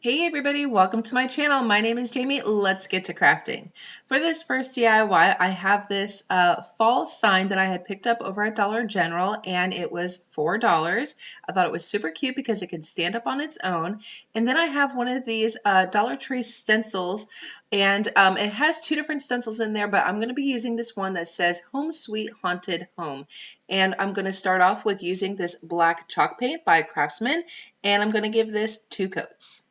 Hey everybody, welcome to my channel. My name is Jamie. Let's get to crafting. For this first DIY, I have this fall sign that I had picked up over at Dollar General, and it was $4. I thought it was super cute because it could stand up on its own. And then I have one of these Dollar Tree stencils, and it has two different stencils in there, but I'm going to be using this one that says Home Sweet Haunted Home. And I'm going to start off with using this black chalk paint by Craftsman, and I'm going to give this 2 coats.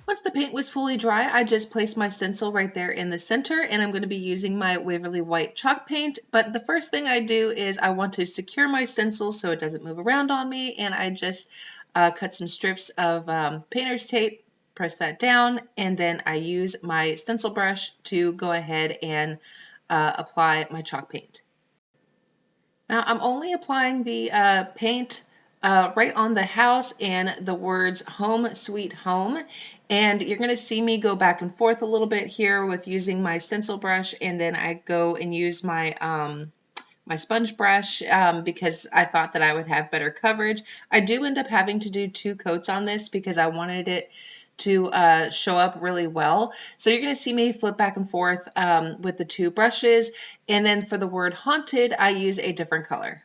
Once the paint was fully dry, I just placed my stencil right there in the center, and I'm going to be using my Waverly white chalk paint. But the first thing I do is I want to secure my stencil so it doesn't move around on me, and I just cut some strips of painter's tape, press that down, and then I use my stencil brush to go ahead and apply my chalk paint. Now I'm only applying the paint right on the house and the words Home Sweet Home, and you're going to see me go back and forth a little bit here with using my stencil brush, and then I go and use my my sponge brush because I thought that I would have better coverage. I do end up having to do 2 coats on this because I wanted it to show up really well. So you're going to see me flip back and forth with the 2 brushes, and then for the word haunted, I use a different color.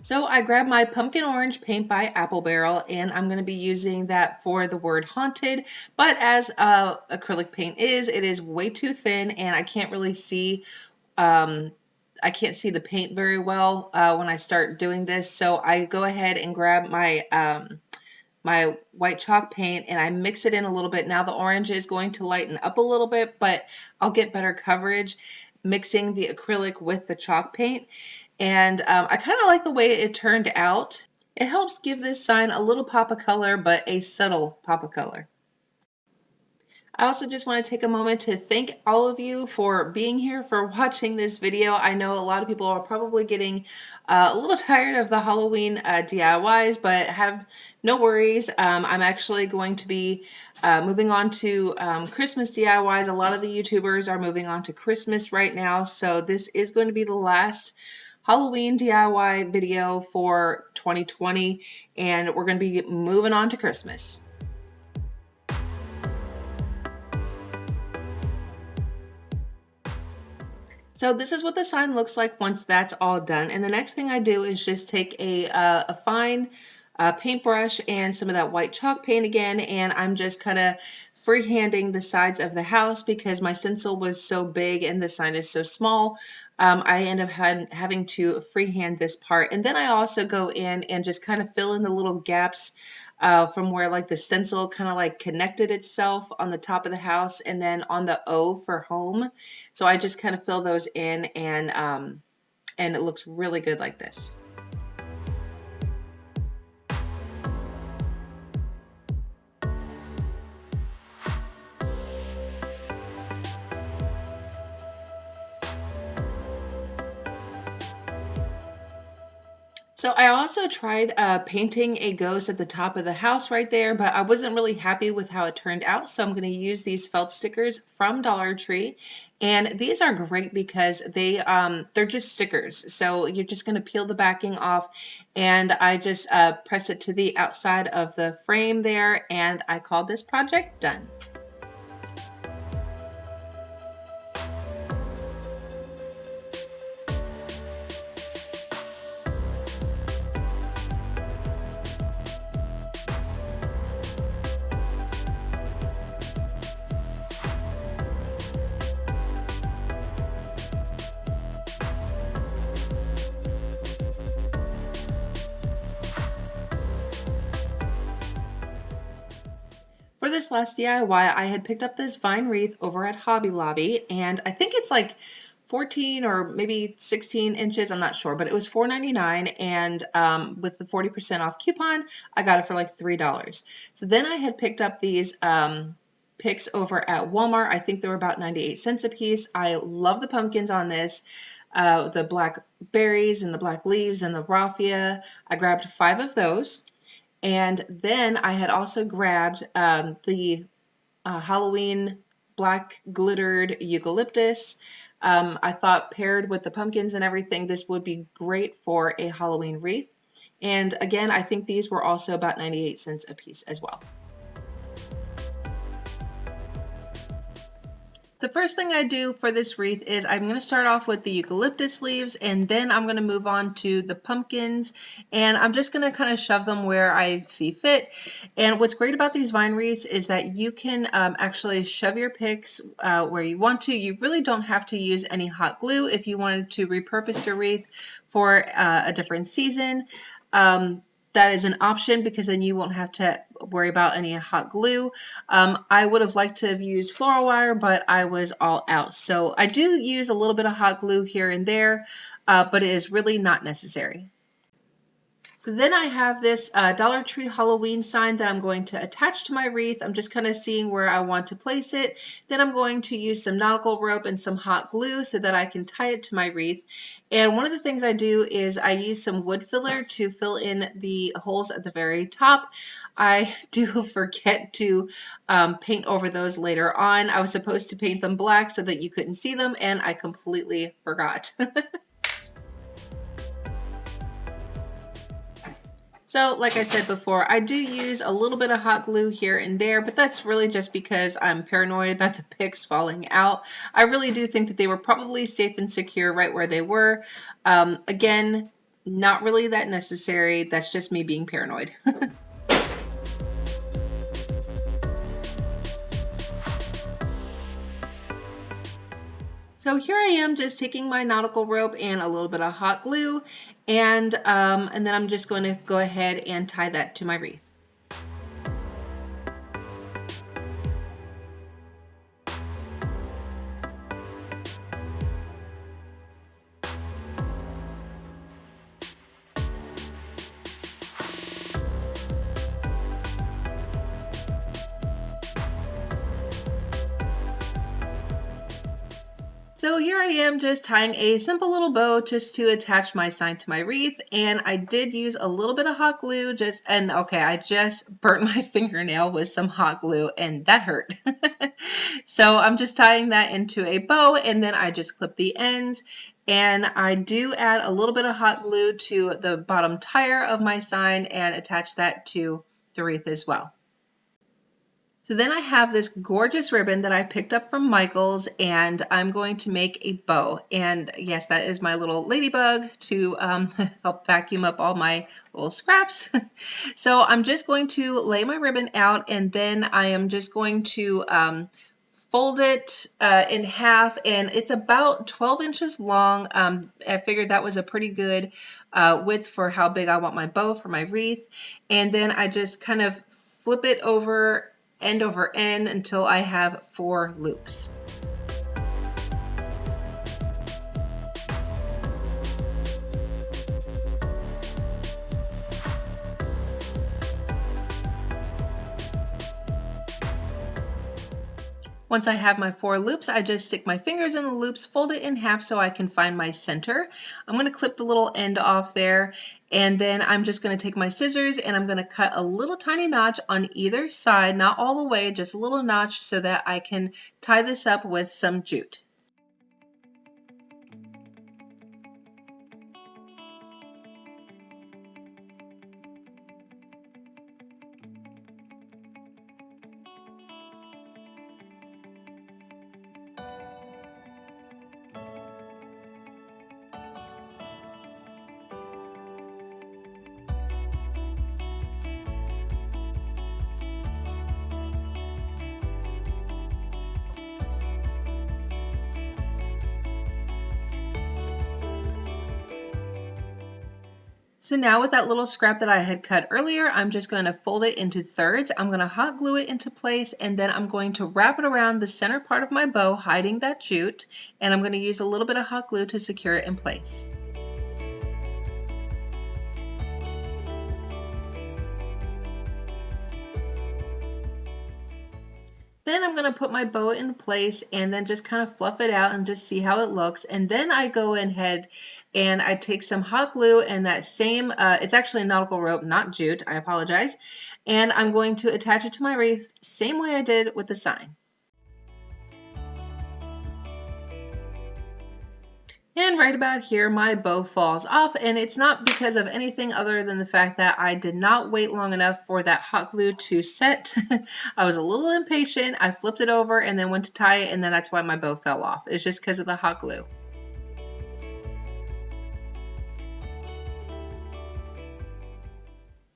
So I grabbed my pumpkin orange paint by Apple Barrel, and I'm going to be using that for the word haunted. But as acrylic paint is, it is way too thin, and I can't really see I can't see the paint very well when I start doing this. So I go ahead and grab my my white chalk paint and I mix it in a little bit. Now the orange is going to lighten up a little bit, but I'll get better coverage mixing the acrylic with the chalk paint. And I kind of like the way it turned out. It helps give this sign a little pop of color, but a subtle pop of color. I also just want to take a moment to thank all of you for being here, for watching this video. I know a lot of people are probably getting a little tired of the Halloween DIYs, but have no worries. I'm actually going to be moving on to Christmas DIYs. A lot of the YouTubers are moving on to Christmas right now, so this is going to be the last Halloween DIY video for 2020, and we're going to be moving on to Christmas. So this is what the sign looks like once that's all done. And the next thing I do is just take a fine paintbrush and some of that white chalk paint again, and I'm just kind of freehanding the sides of the house because my stencil was so big and the sign is so small. I end up having to freehand this part. And then I also go in and just kind of fill in the little gaps from where like the stencil kind of like connected itself on the top of the house and then on the O for home. So I just kind of fill those in, and it looks really good like this. So I also tried painting a ghost at the top of the house right there, but I wasn't really happy with how it turned out. So I'm going to use these felt stickers from Dollar Tree. And these are great because they're just stickers. So you're just going to peel the backing off, and I just press it to the outside of the frame there, and I call this project done. For this last DIY, I had picked up this vine wreath over at Hobby Lobby, and I think it's like 14 or maybe 16 inches, I'm not sure, but it was $4.99, and with the 40% off coupon, I got it for like $3. So then I had picked up these picks over at Walmart. I think they were about 98 cents a piece. I love the pumpkins on this. The black berries and the black leaves and the raffia. I grabbed 5 of those. And then I had also grabbed the Halloween black glittered eucalyptus. I thought paired with the pumpkins and everything, this would be great for a Halloween wreath. And again, I think these were also about 98 cents a piece as well. The first thing I do for this wreath is I'm going to start off with the eucalyptus leaves, and then I'm going to move on to the pumpkins, and I'm just going to kind of shove them where I see fit. And what's great about these vine wreaths is that you can actually shove your picks where you want to. You really don't have to use any hot glue if you wanted to repurpose your wreath for a different season. That is an option because then you won't have to worry about any hot glue. I would have liked to have used floral wire, but I was all out. So I do use a little bit of hot glue here and there, but it is really not necessary. So then I have this Dollar Tree Halloween sign that I'm going to attach to my wreath. I'm just kind of seeing where I want to place it. Then I'm going to use some nautical rope and some hot glue so that I can tie it to my wreath. And one of the things I do is I use some wood filler to fill in the holes at the very top. I do forget to paint over those later on. I was supposed to paint them black so that you couldn't see them, and I completely forgot. So like I said before, I do use a little bit of hot glue here and there, but that's really just because I'm paranoid about the picks falling out. I really do think that they were probably safe and secure right where they were. Again, not really that necessary. That's just me being paranoid. So here I am just taking my nautical rope and a little bit of hot glue, and then I'm just going to go ahead and tie that to my wreath. So here I am just tying a simple little bow just to attach my sign to my wreath, and I did use a little bit of hot glue I just burnt my fingernail with some hot glue and that hurt. So I'm just tying that into a bow, and then I just clip the ends, and I do add a little bit of hot glue to the bottom tire of my sign and attach that to the wreath as well. So then I have this gorgeous ribbon that I picked up from Michael's, and I'm going to make a bow. And yes, that is my little ladybug to help vacuum up all my little scraps. So I'm just going to lay my ribbon out, and then I am just going to fold it in half, and it's about 12 inches long. I figured that was a pretty good width for how big I want my bow for my wreath. And then I just kind of flip it over end over end until I have 4 loops. Once I have my 4 loops, I just stick my fingers in the loops, fold it in half so I can find my center. I'm going to clip the little end off there, and then I'm just going to take my scissors and I'm going to cut a little tiny notch on either side, not all the way, just a little notch so that I can tie this up with some jute. So now with that little scrap that I had cut earlier, I'm just going to fold it into thirds. I'm going to hot glue it into place, and then I'm going to wrap it around the center part of my bow, hiding that jute, and I'm going to use a little bit of hot glue to secure it in place. Then I'm going to put my bow in place and then just kind of fluff it out and just see how it looks. And then I go ahead and I take some hot glue and that same, it's actually a nautical rope, not jute, I apologize. And I'm going to attach it to my wreath, same way I did with the sign. And right about here, my bow falls off, and it's not because of anything other than the fact that I did not wait long enough for that hot glue to set. I was a little impatient. I flipped it over and then went to tie it, and then that's why my bow fell off. It's just because of the hot glue.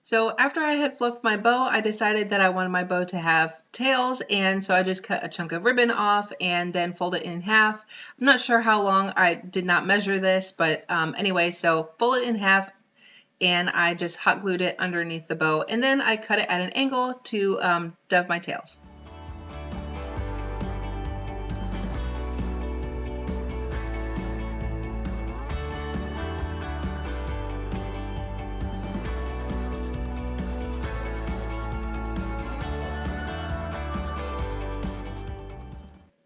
So after I had fluffed my bow, I decided that I wanted my bow to have tails, and so I just cut a chunk of ribbon off and then fold it in half. I'm not sure how long, I did not measure this, but anyway, so fold it in half, and I just hot glued it underneath the bow, and then I cut it at an angle to dove my tails.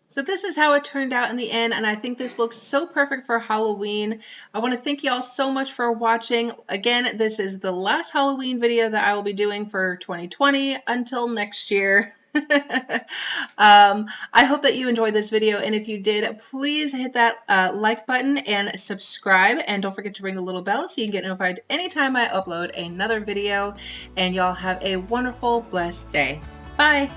So this is how it turned out in the end, and I think this looks so perfect for Halloween. I want to thank you all so much for watching. Again, this is the last Halloween video that I will be doing for 2020 until next year. I hope that you enjoyed this video, and if you did, please hit that like button and subscribe, and don't forget to ring the little bell so you can get notified anytime I upload another video, and y'all have a wonderful, blessed day. Bye!